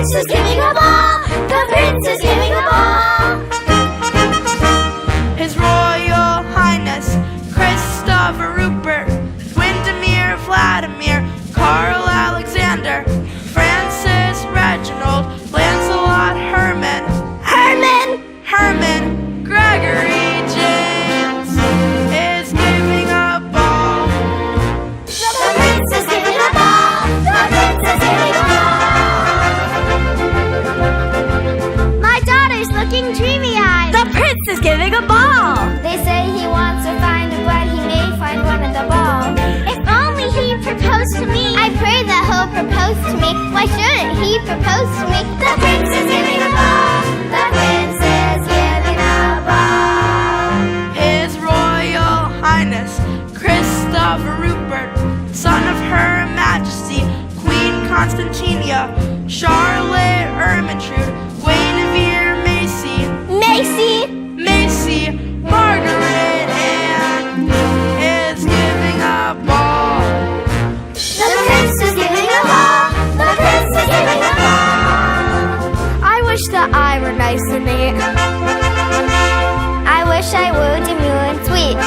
prince is giving a ball. The prince is giving a ball. His Royal Highness Christopher Rupert, Windermere Vladimir, Carl Alexander, Francis Reginald, Lancelot Herman, Herman Gregory James is giving a ball. The prince is giving a ball. The prince is giving a ball. My daughter's looking dreamy-eyed. The prince is giving a ball. They say he wants to find a bride. He may find one at the ball. If only he proposed to me. I pray that he'll propose to me. Why shouldn't he propose to me? The prince is giving a ball. The prince is giving a ball. His Royal Highness Christopher Rupert, son of Her Majesty Queen Constantia, Charlotte Ermentrude, Guinevere Macy, Margaret Anne is giving a ball. The prince is giving a ball. The prince is giving a ball. I wish that I were nice and neat. I wish I were demure and sweet.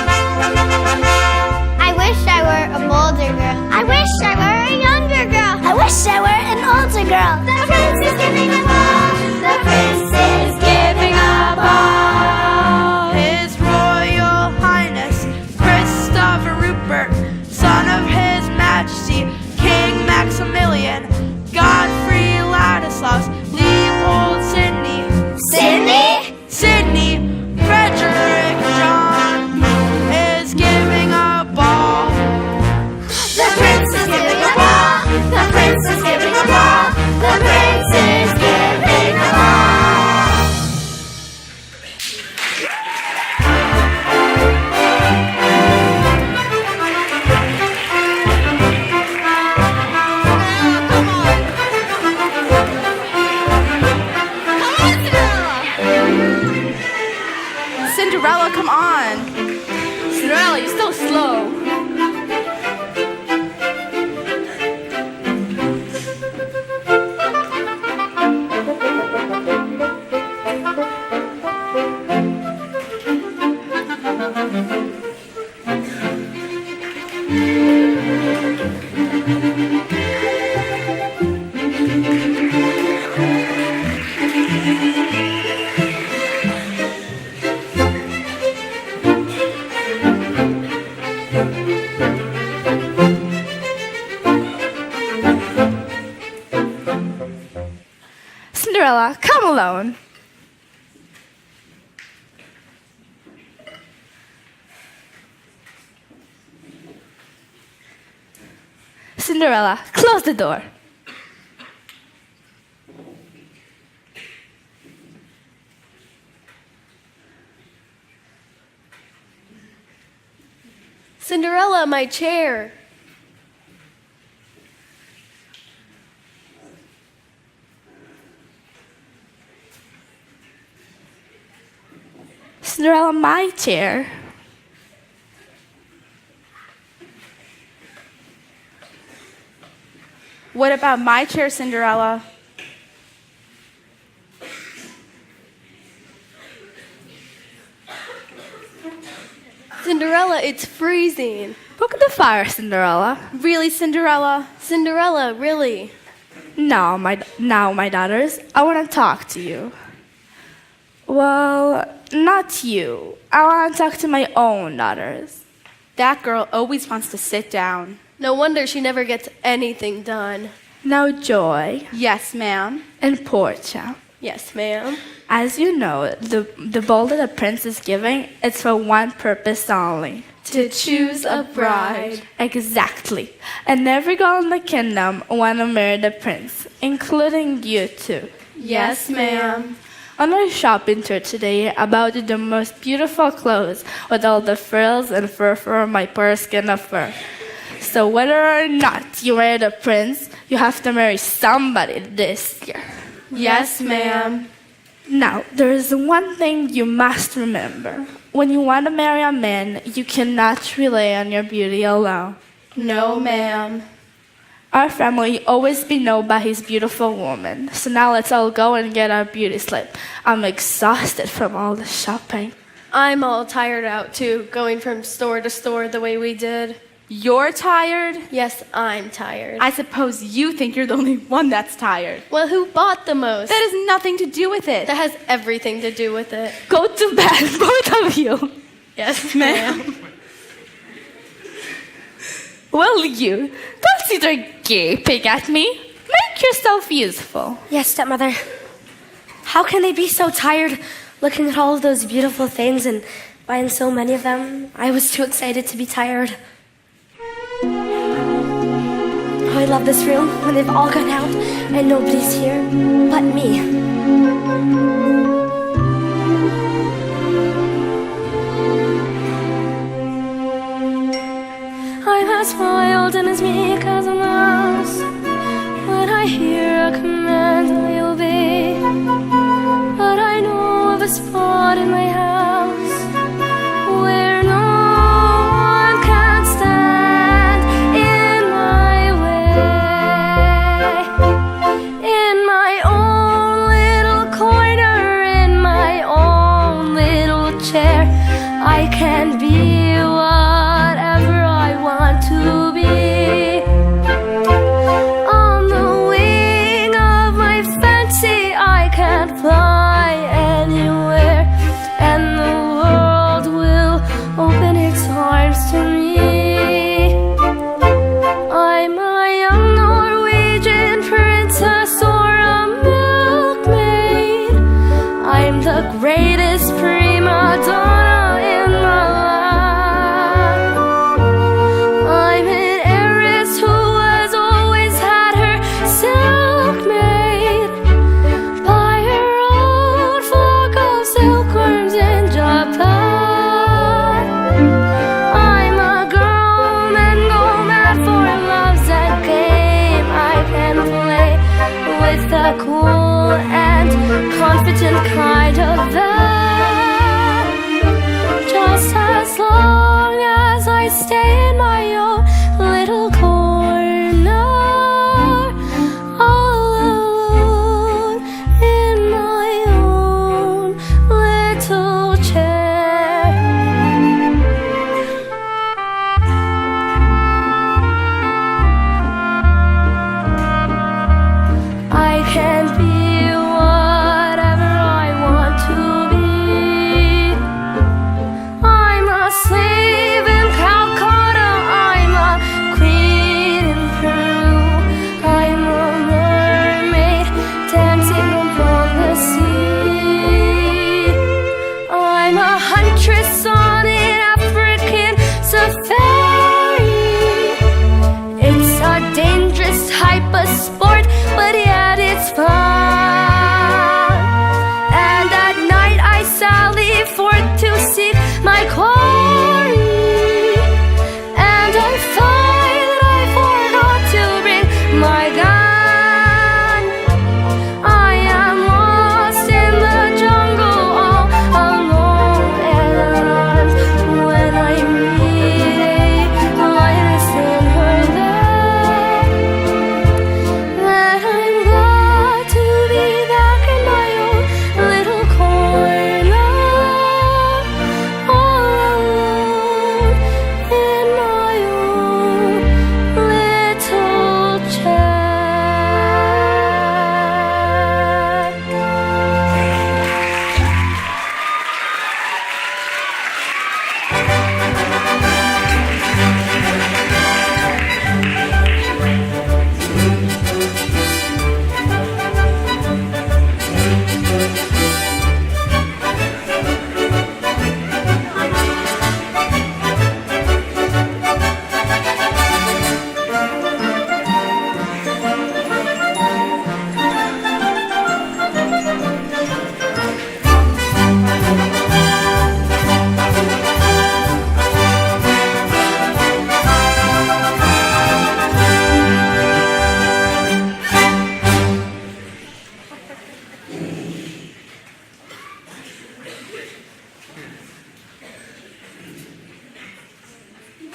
I wish I were a bolder girl. I wish I were a younger girl. I wish I were an older girl. The prince is giving a ball. The prince is giving a ball. His Royal Highness Christopher Rupert, son of His Majesty King Maximilian, Godfrey Ladislaus, Leopold Sidney, Frederick John is giving a ball. The prince is giving a ball. The prince is giving a ball. The prince is giving a ball. Cinderella, come on. Cinderella, you're so slow. Cinderella, come alone. Cinderella, close the door. Cinderella, my chair. Cinderella, my chair. What about my chair, Cinderella? Cinderella, it's freezing. Poke the fire, Cinderella. Really, Cinderella? Cinderella, really? Now, my daughters, I want to talk to you. Well, not you. I want to talk to my own daughters. That girl always wants to sit down. No wonder she never gets anything done. Now, Joy. Yes, ma'am. And Portia. Yes, ma'am. As you know, the ball that the prince is giving, it's for one purpose only. To choose a bride. Exactly. And every girl in the kingdom want to marry the prince, including you two. Yes, ma'am. On our shopping tour today, I bought you the most beautiful clothes with all the frills and fur from my poor skin of fur. So whether or not you marry the prince, you have to marry somebody this year. Yes, ma'am. Now, there is one thing you must remember. When you want to marry a man, you cannot rely on your beauty alone. No, ma'am. Our family always been known by his beautiful woman. So now let's all go and get our beauty sleep. I'm exhausted from all the shopping. I'm all tired out too, going from store to store the way we did. You're tired? Yes, I'm tired. I suppose you think you're the only one that's tired. Well, who bought the most? That has nothing to do with it. That has everything to do with it. Go to bed, both of you. Yes, ma'am. Well, you, don't sit there gaping at me. Make yourself useful. Yes, stepmother. How can they be so tired looking at all of those beautiful things and buying so many of them? I was too excited to be tired. Oh, I love this room when they've all gone out and nobody's here but me. I'm as wild and as meek as a mouse. When I hear a command, I obey. But I know of a spot in my house where no one can stand in my way. In my own little corner, in my own little chair, I can be whatever I want to be. On the wing of my fancy, I can fly anywhere, and the world will open its arms to me. I'm a young Norwegian princess or a milkmaid. I'm the greatest prima donna in the land. I'm an heiress who has always had her silk made by her own flock of silkworms in Japan. I'm a girl and go mad for love's a game I can play with the cool and confident kind of that. Just as long as I stay in my own little corner, all alone in my own little chair. I can be whatever I want to be. I'm a slave in Calcutta, I'm a queen in Peru, I'm a mermaid dancing upon the sea. I'm a huntress on an African safari. It's a dangerous type of sport, but yet it's fun. And at night I sally forth to seek my quarry. And I find that I forgot to bring my gun. I am lost in the jungle all alone and unarmed. When I meet a lioness in her den, that I'm glad to be back in my own little corner, all alone in my own little chair.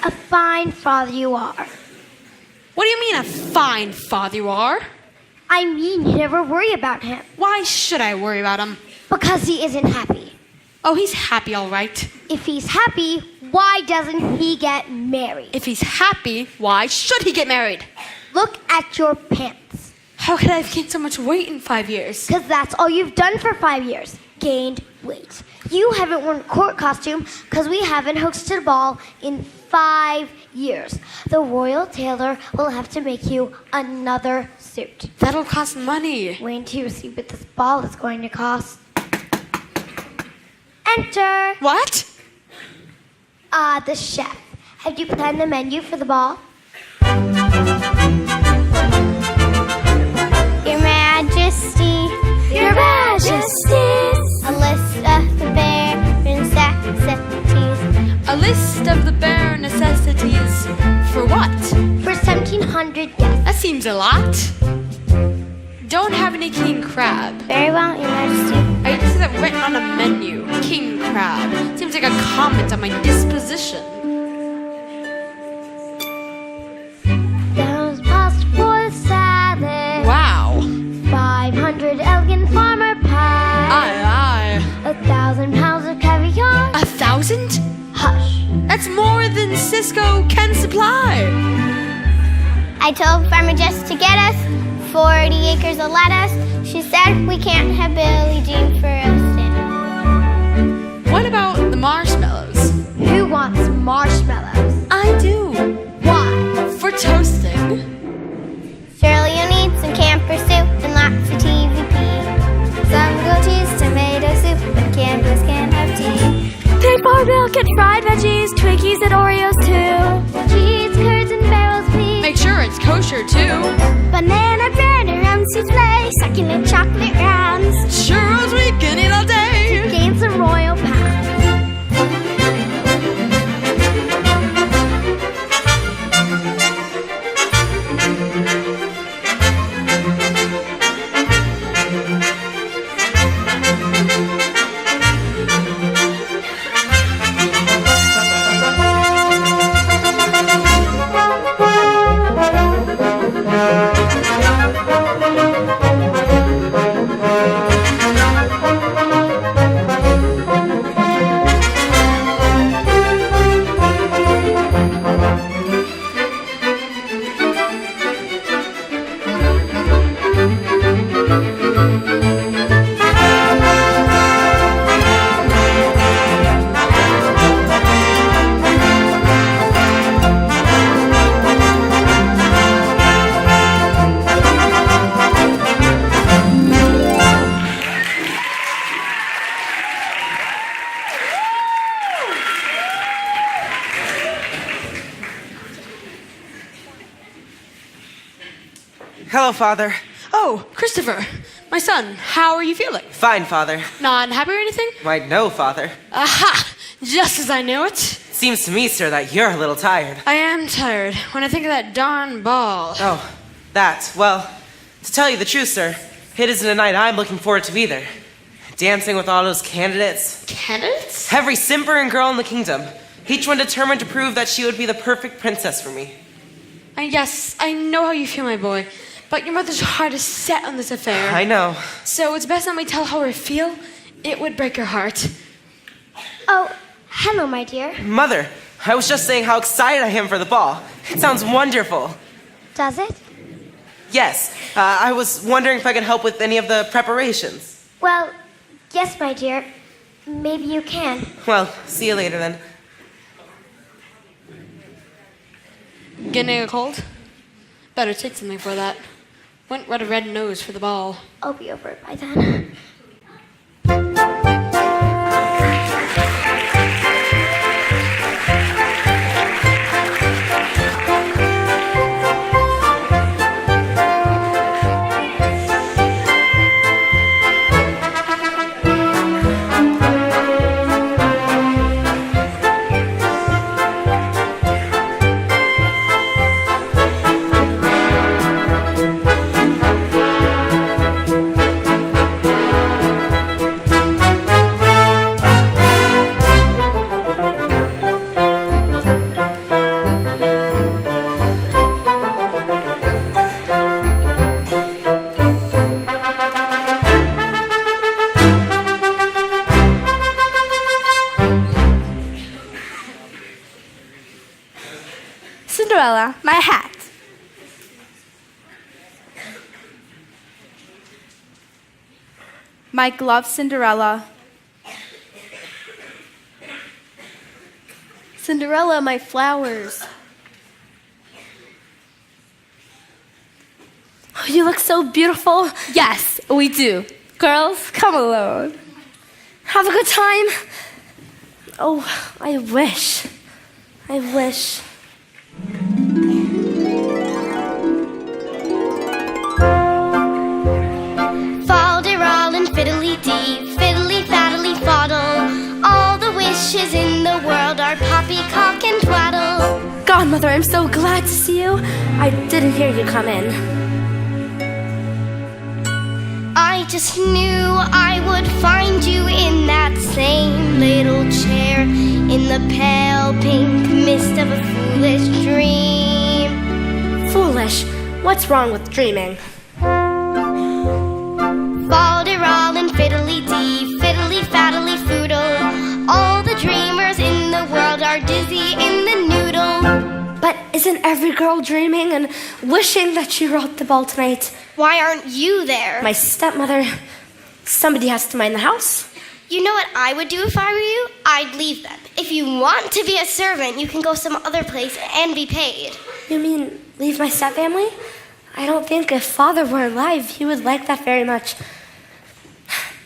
A fine father you are. What do you mean a fine father you are? I mean, you never worry about him. Why should I worry about him? Because he isn't happy. Oh, he's happy, all right. If he's happy, why doesn't he get married? If he's happy, why should he get married? Look at your pants. How could I have gained so much weight in 5 years? Because that's all you've done for 5 years. Gained weight. You haven't worn a court costume because we haven't hosted a ball in 5 years. The royal tailor will have to make you another suit. That'll cost money. Wait until you see what this ball is going to cost. Enter. What? The chef. Have you planned the menu for the ball? Your Majesty. Your Majesties. A list of the bare necessities. A list of the bare necessities. For what? For 1,700 guests. That seems a lot. Don't have any king crab. Very well, Your Majesty. I just see that written on a menu. King crab. Seems like a comment on my disposition. Those past for the salad. Wow. 500 elegant farmer pie. Aye, 1,000 pounds of caviar. 1,000? Hush. That's more than Cisco can supply. I told Farmer Jess to get us 40 acres of lettuce. She said we can't have Billie Jean for a stand. What about the marshmallows? Who wants marshmallows? I do. Why? For toasting. Surely you need some camper soup and lots of TVP. Some grilled cheese, tomato soup, and Candace can have tea. Pig bar milk and fried veggies, Twinkies and Oreos too. Cheese, curds, and barrels, please. Make sure it's kosher too. Banana bread and rum souffle, succulent chocolate rounds. Churros we can eat all day. Gain some royal pounds. Hello, Father. Oh, Christopher, my son, how are you feeling? Fine, Father. Not happy or anything? Why, no, Father. Aha! Just as I knew it. Seems to me, sir, that you're a little tired. I am tired when I think of that darn ball. Oh, that. Well, to tell you the truth, sir, it isn't a night I'm looking forward to either. Dancing with all those candidates. Candidates? Every simpering girl in the kingdom. Each one determined to prove that she would be the perfect princess for me. Yes, I know how you feel, my boy. But your mother's heart is set on this affair. I know. So it's best not we tell how we feel. It would break her heart. Oh, hello, my dear. Mother, I was just saying how excited I am for the ball. It sounds wonderful. Does it? Yes, I was wondering if I could help with any of the preparations. Well, yes, my dear. Maybe you can. Well, see you later then. Getting a cold? Better take something for that. Went red a red nose for the ball. I'll be over it by then. Cinderella, my hat. My glove, Cinderella. Cinderella, my flowers. Oh, you look so beautiful. Yes, we do. Girls, come along. Have a good time. Oh, I wish. I wish. Fal-de-ral and fiddly-dee, fiddly-faddly faddle. All the wishes in the world are poppycock and twaddle. Godmother, I'm so glad to see you. I didn't hear you come in. I just knew I would find you in that same little chair, in the pale pink mist of a foolish dream. Foolish. What's wrong with dreaming? Fal-de-ral and fiddly-dee, fiddly-faddly foodle. All the dreamers in the world are dizzy in the noodle. But isn't every girl dreaming and wishing that she were at the ball tonight? Why aren't you there? My stepmother. Somebody has to mind the house. You know what I would do if I were you? I'd leave them. If you want to be a servant, you can go some other place and be paid. You mean leave my stepfamily? I don't think if Father were alive, he would like that very much.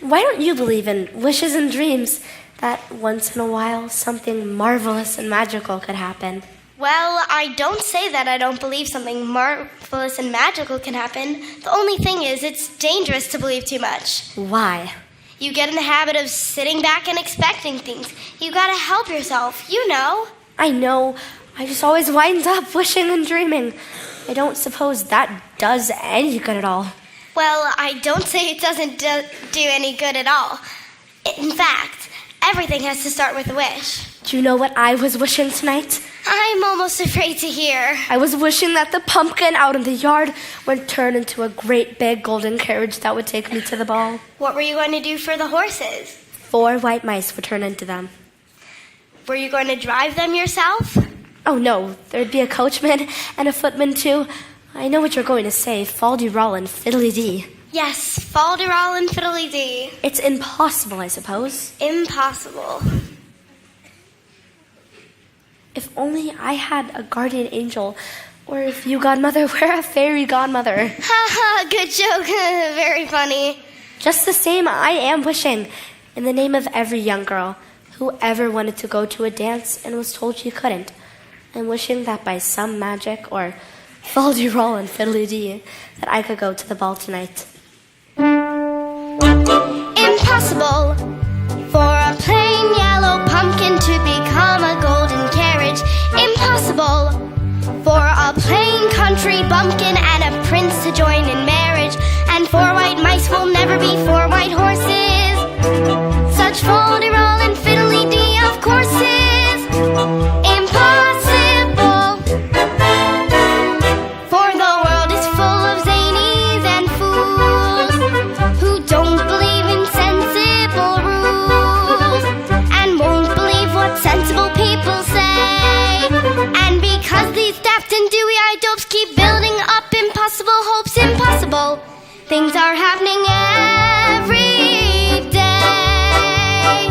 Why don't you believe in wishes and dreams that once in a while something marvelous and magical could happen? Well, I don't say that I don't believe something marvelous and magical can happen. The only thing is, it's dangerous to believe too much. Why? You get in the habit of sitting back and expecting things. You gotta help yourself, you know. I know. I just always wind up wishing and dreaming. I don't suppose that does any good at all. Well, I don't say it doesn't do any good at all. In fact, everything has to start with a wish. Do you know what I was wishing tonight? I'm almost afraid to hear. I was wishing that the pumpkin out in the yard would turn into a great big golden carriage that would take me to the ball. What were you going to do for the horses? 4 white mice would turn into them. Were you going to drive them yourself? Oh no, there'd be a coachman and a footman too. I know what you're going to say, fal-de-ral and fiddly-dee. Yes, fal-de-ral and fiddly-dee. It's impossible, I suppose. Impossible. If only I had a guardian angel, or if you, godmother, were a fairy godmother. Ha ha, good joke. Very funny. Just the same, I am wishing, in the name of every young girl who ever wanted to go to a dance and was told she couldn't. I'm wishing that by some magic, or fal-de-ral and fiddly-dee, that I could go to the ball tonight. Impossible for a plain yellow pumpkin to become a golden carriage. Impossible for a plain country bumpkin and a prince to join in marriage. And 4 white mice will never be 4 white horses. Such fal-de-ral and fiddly-dee, of course, is impossible. For the world is full of zanies and fools who don't believe in sensible rules and won't believe what sensible people say. And because these daft and dewy-eyed dopes keep building up impossible hopes, impossible things are happening every day.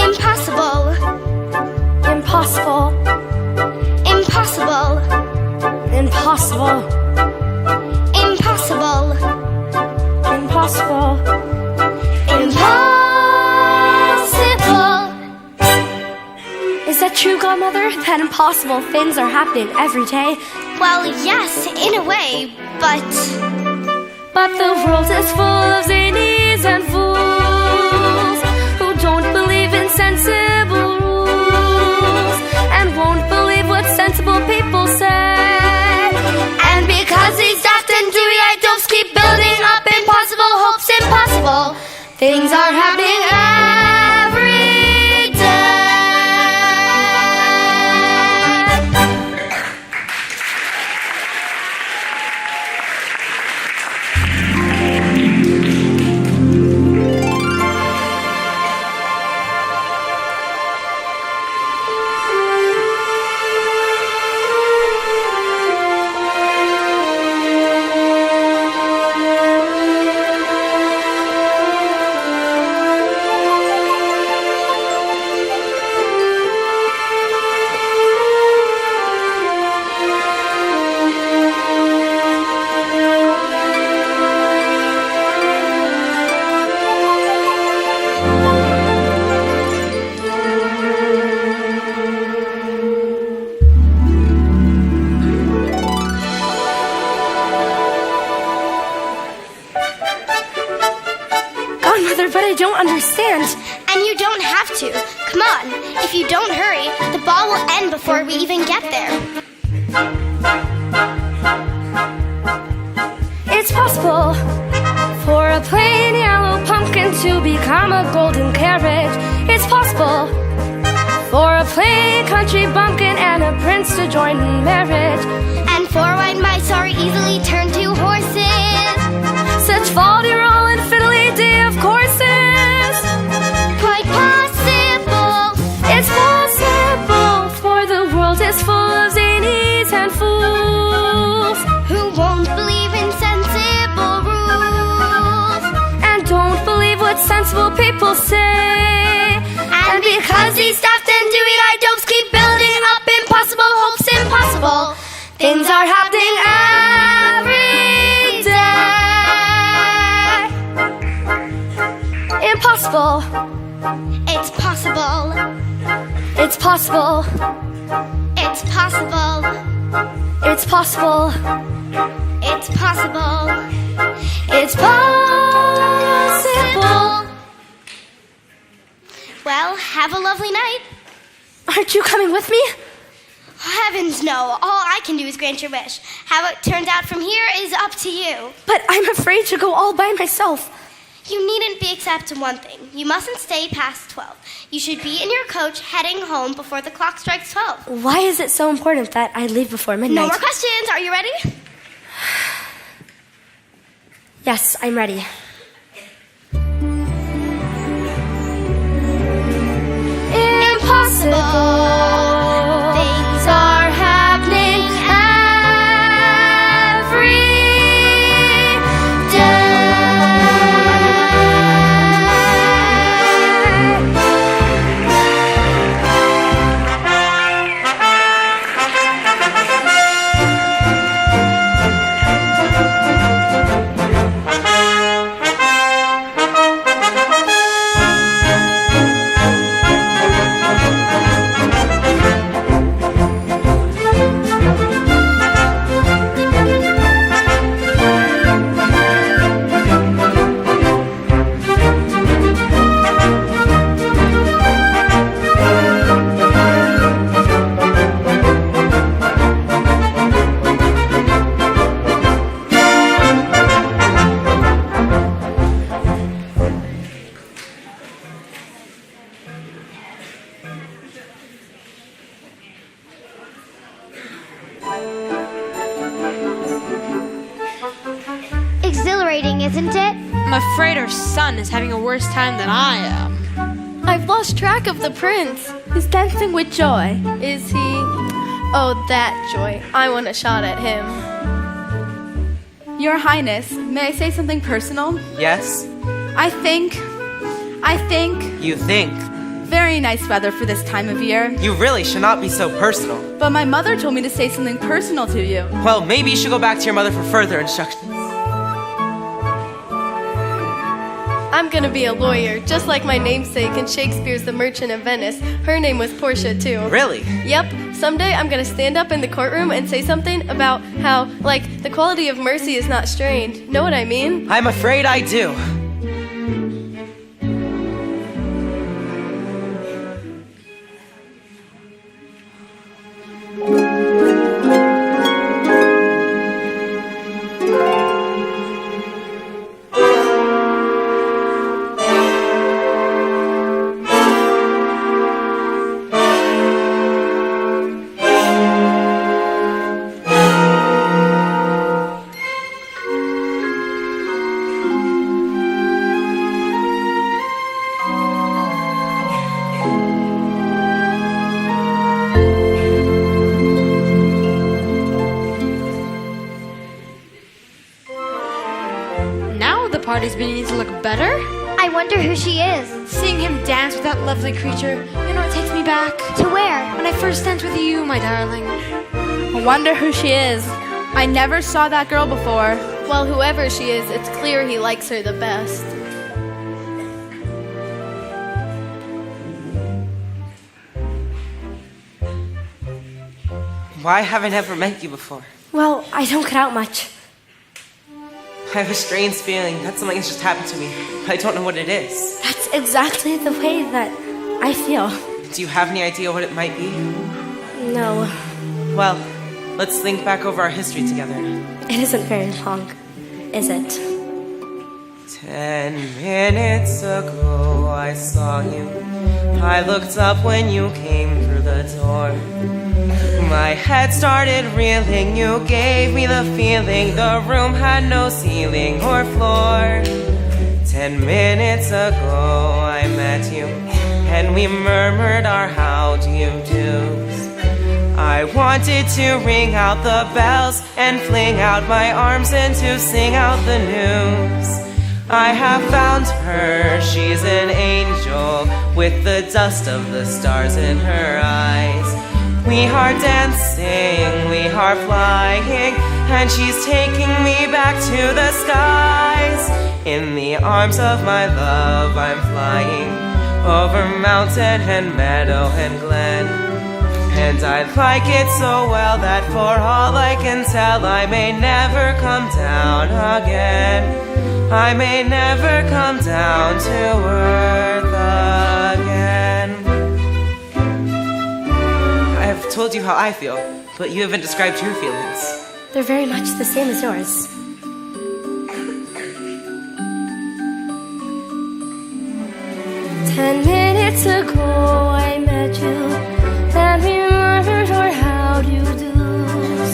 Impossible. Impossible. Impossible. Impossible. Impossible. Impossible. Impossible. Is that true, godmother? That impossible things are happening every day? Well, yes, in a way, but the world is full of zanies and fools who don't believe in sensible rules and won't believe what sensible people say. and because these daft and dewy-eyed dopes keep building up impossible hopes, impossible things are happening every day. can't. And you don't have to. Come on. If you don't hurry, the ball will end before we even get there. It's possible for a plain yellow pumpkin to become a golden carrot. It's possible for a plain country bumpkin and a prince to join in marriage. And four white mice are easily turned to horses. Such fol-de-rol and fiddly-dee of courses. Quite possible. It's possible, for the world is full of zanies and fools Who won't believe in sensible rules. and don't believe what sensible people say. And because these daft and dewy-eyed dopes keep building up impossible hopes, impossible Things are happening every day. Impossible. It's possible. It's possible. It's possible. It's possible. It's possible. It's possible. Well, have a lovely night. Aren't you coming with me? Heavens no. All I can do is grant your wish. How it turns out from here is up to you. But I'm afraid to go all by myself. You needn't be except one thing. You mustn't stay past 12. You should be in your coach heading home before the clock strikes 12. Why is it so important that I leave before midnight? No more questions. Are you ready? Yes, I'm ready. Impossible. Things are happening every Exhilarating, isn't it? I'm afraid our son is having a worse time than I am. I've lost track of the prince. He's dancing with joy. Is he? Oh, that joy. I want a shot at him. Your Highness, may I say something personal? Yes? I think, You think? very nice weather for this time of year. You really should not be so personal. But my mother told me to say something personal to you. Well, maybe you should go back to your mother for further instructions. I'm gonna be a lawyer, just like my namesake in Shakespeare's The Merchant of Venice. Her name was Portia, too. Really? Yep. Someday I'm gonna stand up in the courtroom and say something about how, like, the quality of mercy is not strained. Know what I mean? I'm afraid I do. Party's beginning to look better. I wonder who she is. Seeing him dance with that lovely creature, you know, it takes me back To where? when I first danced with you, my darling. I wonder who she is. I never saw that girl before. Well, whoever she is, it's clear he likes her the best. Why haven't I ever met you before? Well, I don't get out much. I have a strange feeling that something has just happened to me, but I don't know what it is. That's exactly the way that I feel. Do you have any idea what it might be? No, Well, let's think back over our history together. it isn't very long, is it? 10 minutes ago I saw you. I looked up when you came through the door. My head started reeling, you gave me the feeling the room had no ceiling or floor. 10 minutes ago I met you, and we murmured our how do you do's. I wanted to ring out the bells and fling out my arms and to sing out the news. I have found her, she's an angel with the dust of the stars in her eyes. We are dancing, we are flying, and she's taking me back to the skies. In the arms of my love I'm flying, over mountain and meadow and glen. And I like it so well that for all I can tell I may never come down again. I may never come down to earth again. I have told you how I feel, but you haven't described your feelings. They're very much the same as yours. "10 minutes ago I met you, and we murmured our how do you do's.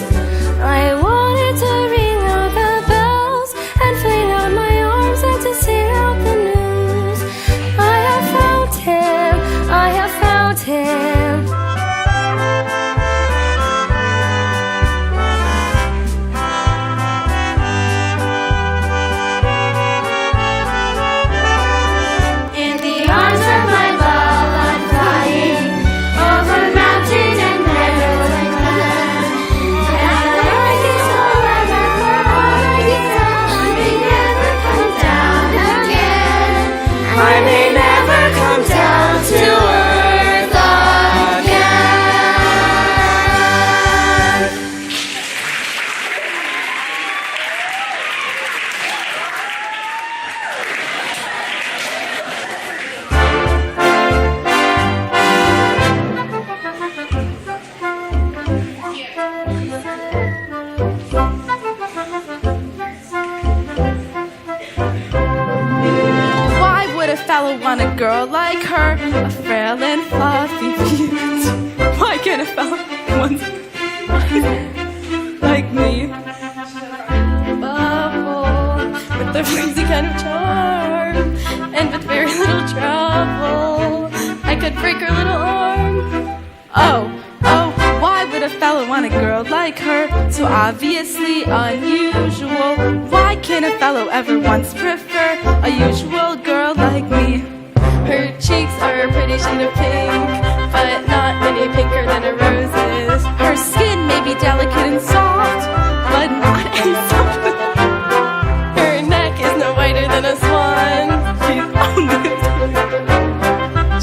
I wanted to ring out the bells and fling out my arms and to sing out the news. I have found him, I have found him. In the arms of my love I'm flying, over mountain and meadow and glen. And I like it so well that for all I can tell I may never come down again. I may never come down to earth again. Why would a fellow want a girl like her? A frail and fluffy beauty. Why can't a fellow want like me? Bubble with a crazy kind of charm, and with very little trouble, I could break her little arm. Oh, why would a fellow want a girl like her? So obviously unusual. Why can't a fellow ever once prefer a usual girl like me? Her cheeks are a pretty shade of pink, but not any pinker than a rose's. Her skin may be delicate and soft, but not any soft. Her neck is no whiter than a swan.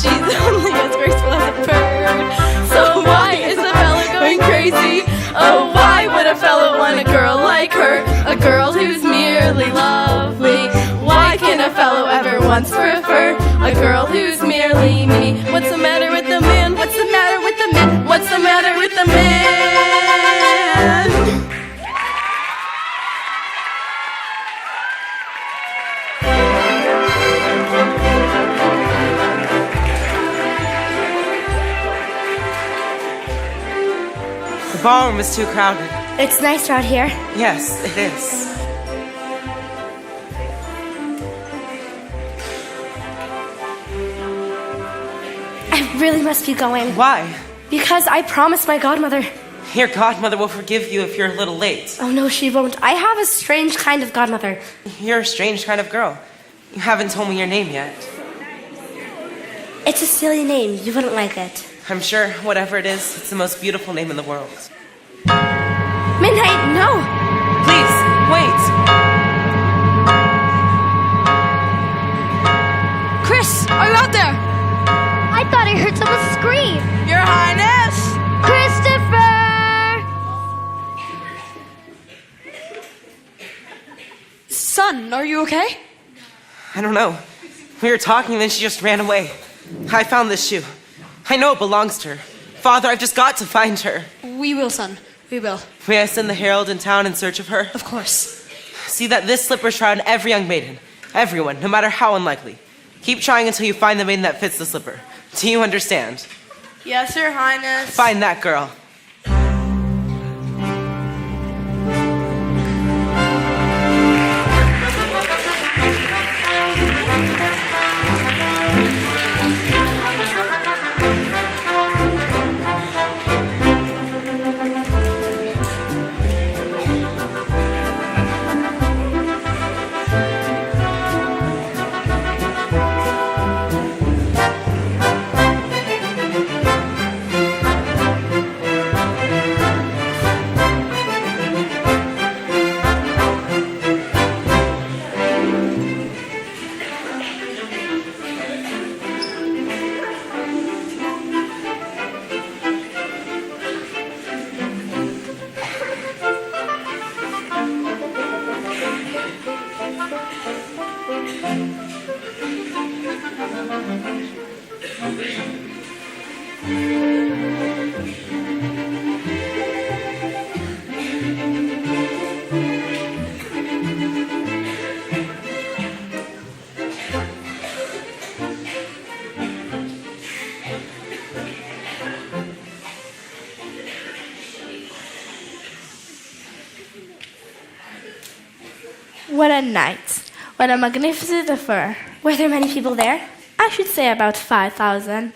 She's only as graceful as a bird. So why is the fella going crazy? Oh, why would a fellow want a girl like her? A girl who's merely lovely. Why can't a fellow ever once prefer a girl who's merely me? What's the matter with the man? What's the matter with the man? What's the matter with the man? The ballroom is too crowded. It's nice out here. Yes, it is. I really must be going. Why? Because I promised my godmother. Your godmother will forgive you if you're a little late. Oh no, she won't. I have a strange kind of godmother. You're a strange kind of girl. You haven't told me your name yet. It's a silly name. You wouldn't like it. I'm sure whatever it is, it's the most beautiful name in the world. Midnight, no! Please, wait. Chris, are you out there? I thought I heard someone scream. Your Highness! Christopher! son, are you okay? I don't know. We were talking, then she just ran away. I found this shoe. I know it belongs to her. Father, I've just got to find her. We will, son. We will. May I send the herald in town in search of her? Of course. See that this slipper shroud every young maiden. Everyone, no matter how unlikely. Keep trying until you find the maiden that fits the slipper. Do you understand? Yes, Your Highness. Find that girl. What a night. What a magnificent affair. Were there many people there? I should say about 5,000.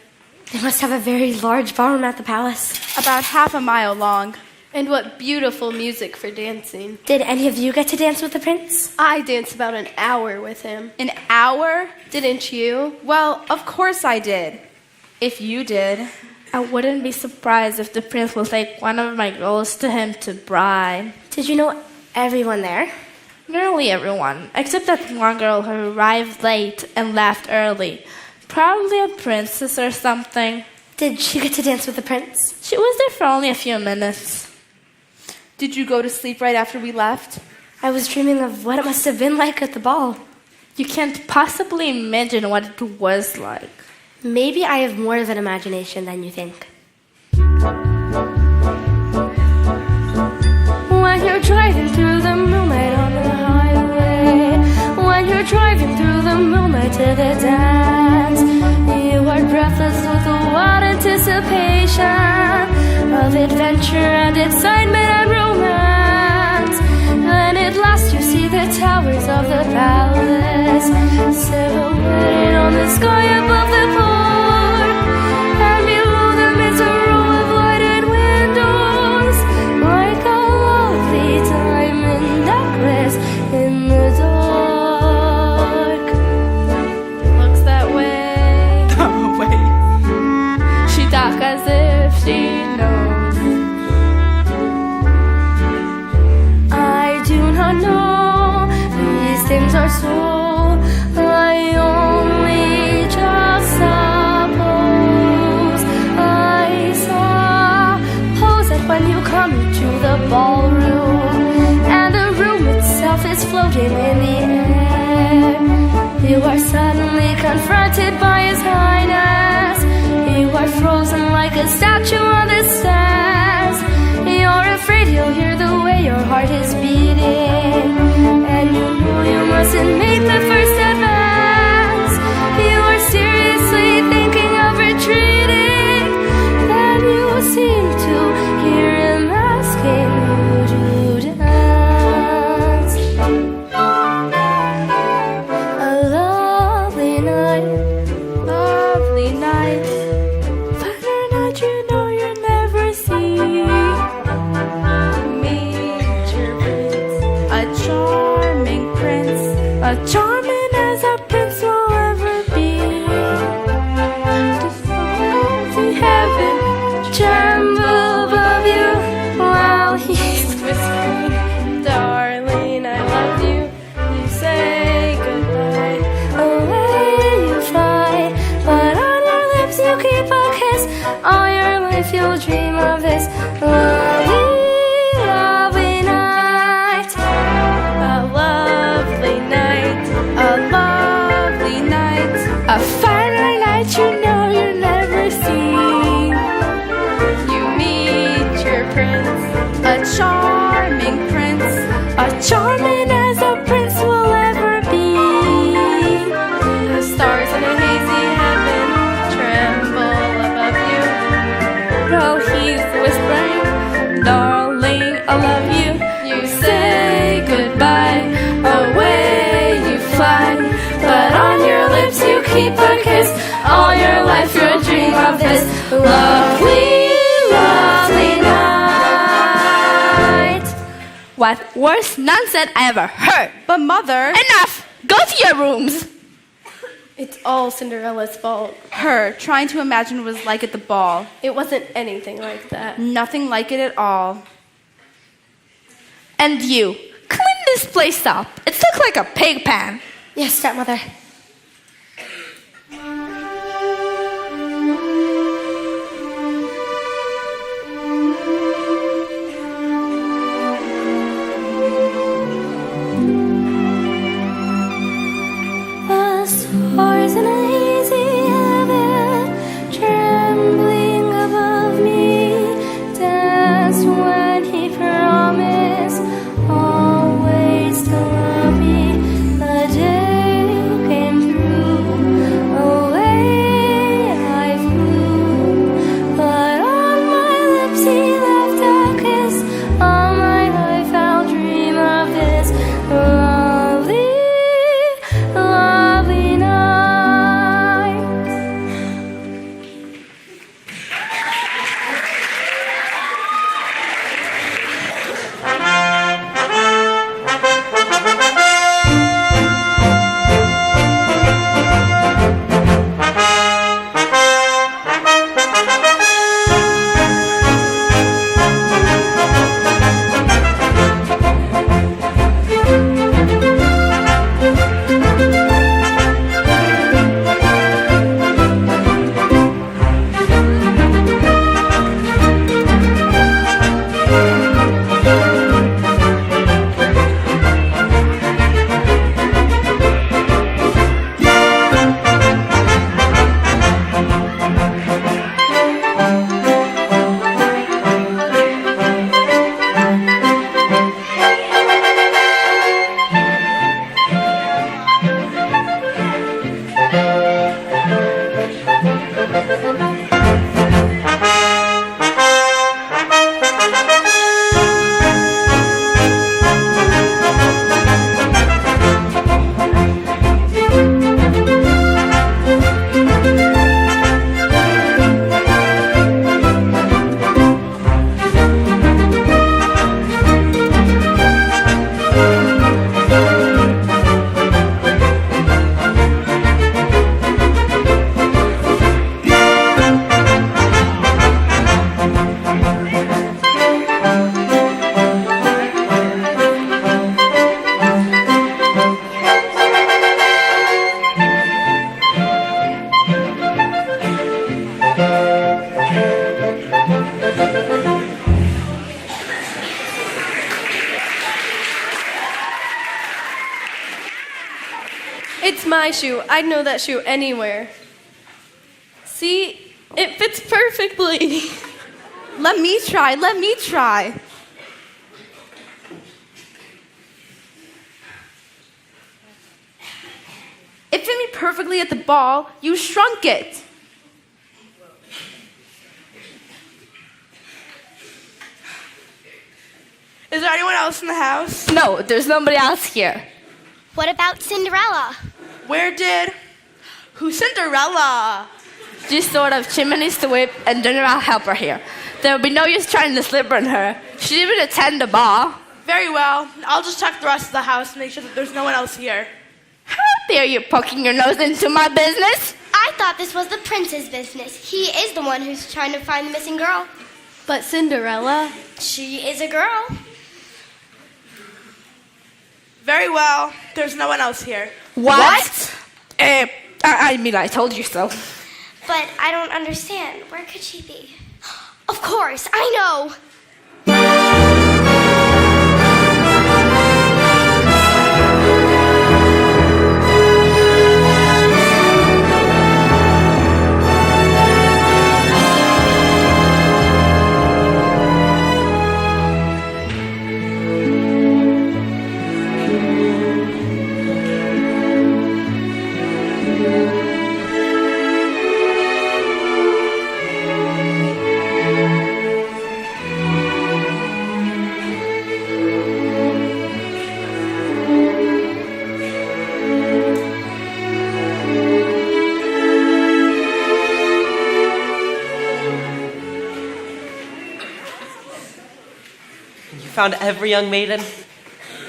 They must have a very large ballroom at the palace. About half a mile long. And what beautiful music for dancing. Did any of you get to dance with the prince? I danced about an hour with him. An hour? Didn't you? Well, of course I did. If you did. I wouldn't be surprised if the prince will take one of my girls to him to bride. Did you know everyone there? Nearly everyone, except that one girl who arrived late and left early. Probably a princess or something. Did she get to dance with the prince? She was there for only a few minutes. Did you go to sleep right after we left? I was dreaming of what it must have been like at the ball. You can't possibly imagine what it was like. Maybe I have more of an imagination than you think. When you're driving through the moonlight on the highway, when you're driving through the moonlight to the dance, you are breathless with a wild anticipation of adventure and excitement and romance. And at last you see the towers of the palace silhouetted on the sky above the port, and below them is a row of lighted windows, like a lovely diamond necklace in the dark. Looks that way. Oh, wait. She talks as if she knows. I do not know, these things are so, I only just suppose. I suppose that when you come to the ballroom and the room itself is floating in the air, you are suddenly confronted by His Highness. You are frozen like a statue on the stairs. You're afraid you'll hear the way your heart is beating, and you know you mustn't make the first advance. You are seriously thinking of retreating, then you seem to hear Him asking you to dance. A lovely night, Lovely night. But or not, you know you'll never see. Meet your prince. A charming prince. As charming as a prince will ever be. Just in heaven, tremble above you while He's whispering, darling, I love you. You say goodbye. away you fly, but on your lips you keep a kiss. All your life you'll dream of this lovely, lovely night. A lovely night. charming as a prince will ever be. The stars in a hazy heaven tremble above you. Well, he's whispering, darling, I love you. You say goodbye, away you fly, but on your lips you keep a kiss. All your life you'll dream of this lovely, lovely night. What worst nonsense I ever heard. But Mother, Enough! Go to your rooms. It's all Cinderella's fault. her trying to imagine what it was like at the ball. It wasn't anything like that. Nothing like it at all. And you, clean this place up. It looks like a pig pen. Yes, stepmother. The stars in a hazy heaven trembling above me danced when he promised always to love me. The day came through, away I flew, but on my lips he left a kiss. All my life I'll dream of this lovely, lovely night. It's my shoe. I'd know that shoe anywhere. See, it fits perfectly. Let me try. It fit me perfectly at the ball. You shrunk it. Is there anyone else in the house? No, there's nobody else here. What about Cinderella? Who's Cinderella? She's sort of chimney sweep and general helper here. There will be no use trying to slipper on her. She didn't even attend the ball. Very well. I'll just check the rest of the house and make sure that there's no one else here. How dare you poking your nose into my business? I thought this was the prince's business. He is the one who's trying to find the missing girl. But Cinderella, She is a girl. Very well. There's no one else here. What? I mean, I told you so. But I don't understand. Where could she be? Of course, I know. You found every young maiden?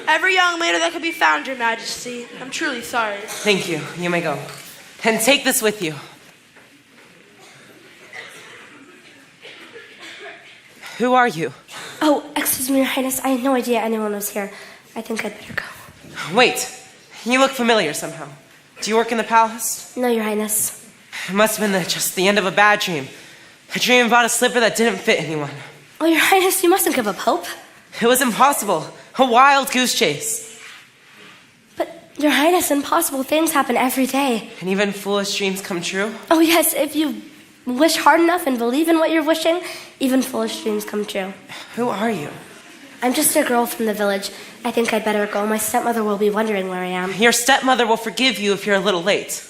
Every young maiden that could be found, Your Majesty. I'm truly sorry. Thank you. You may go. And take this with you. Who are you? Oh, excuse me, Your Highness. I had no idea anyone was here. I think I'd better go. Wait. You look familiar somehow. Do you work in the palace? No, Your Highness. It must have been just the end of a bad dream. A dream about a slipper that didn't fit anyone. Oh, Your Highness, you mustn't give up hope. It was impossible. A wild goose chase. But, Your Highness, impossible things happen every day. And even foolish dreams come true? Oh, yes, if you wish hard enough and believe in what you're wishing, even foolish dreams come true. Who are you? I'm just a girl from the village. I think I'd better go. My stepmother will be wondering where I am. Your stepmother will forgive you if you're a little late.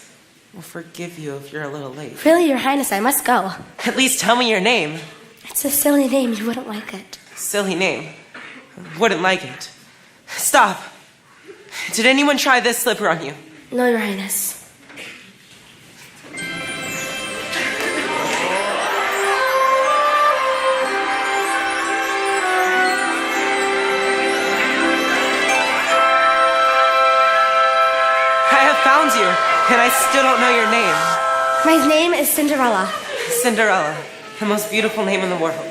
Will forgive you if you're a little late. Really, Your Highness, I must go. At least tell me your name. It's a silly name. You wouldn't like it. Silly name. Wouldn't like it. Stop. Did anyone try this slipper on you? No, Your Highness. I have found you, and I still don't know your name. My name is Cinderella. Cinderella, the most beautiful name in the world.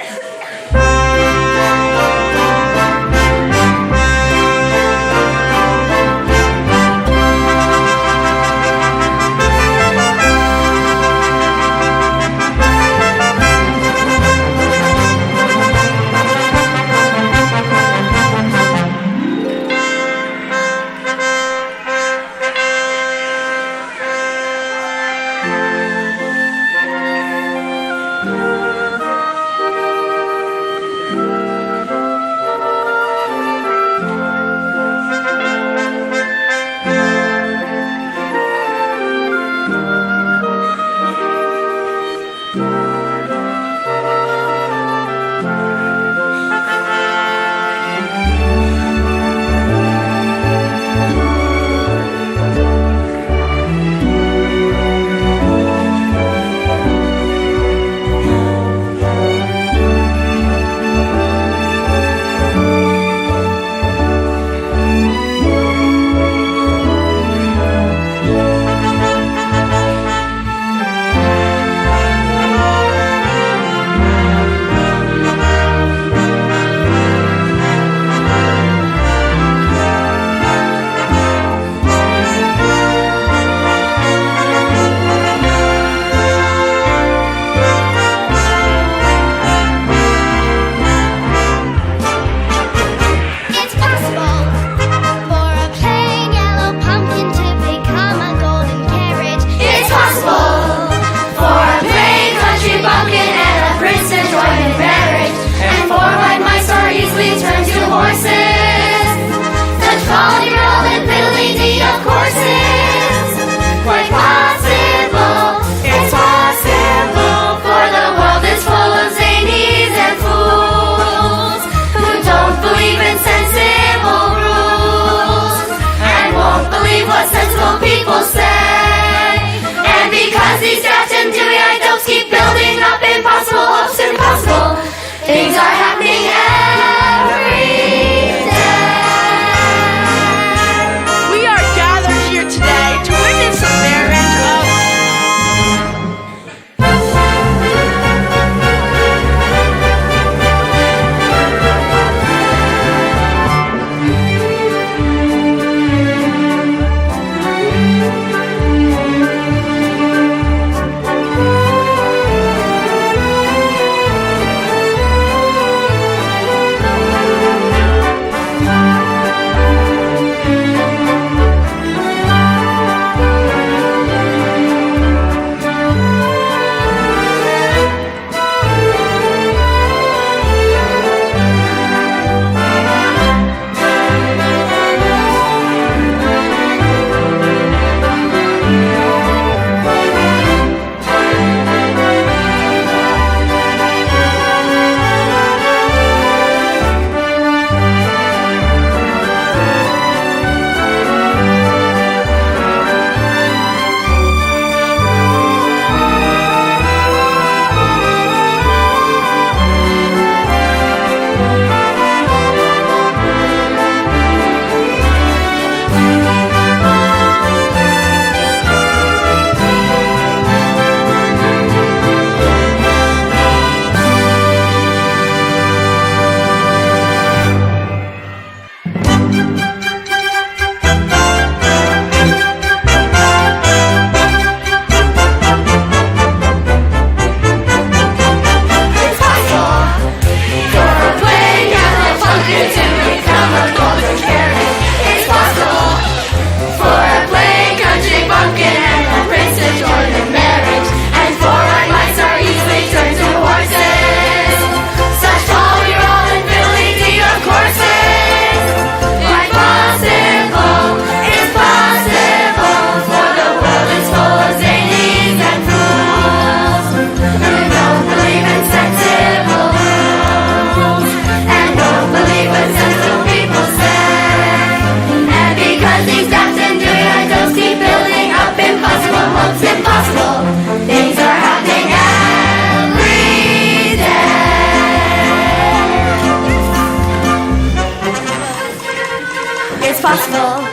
possible.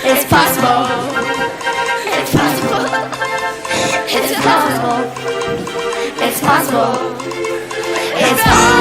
It's possible. It's possible. It's possible. It's possible. It's possible.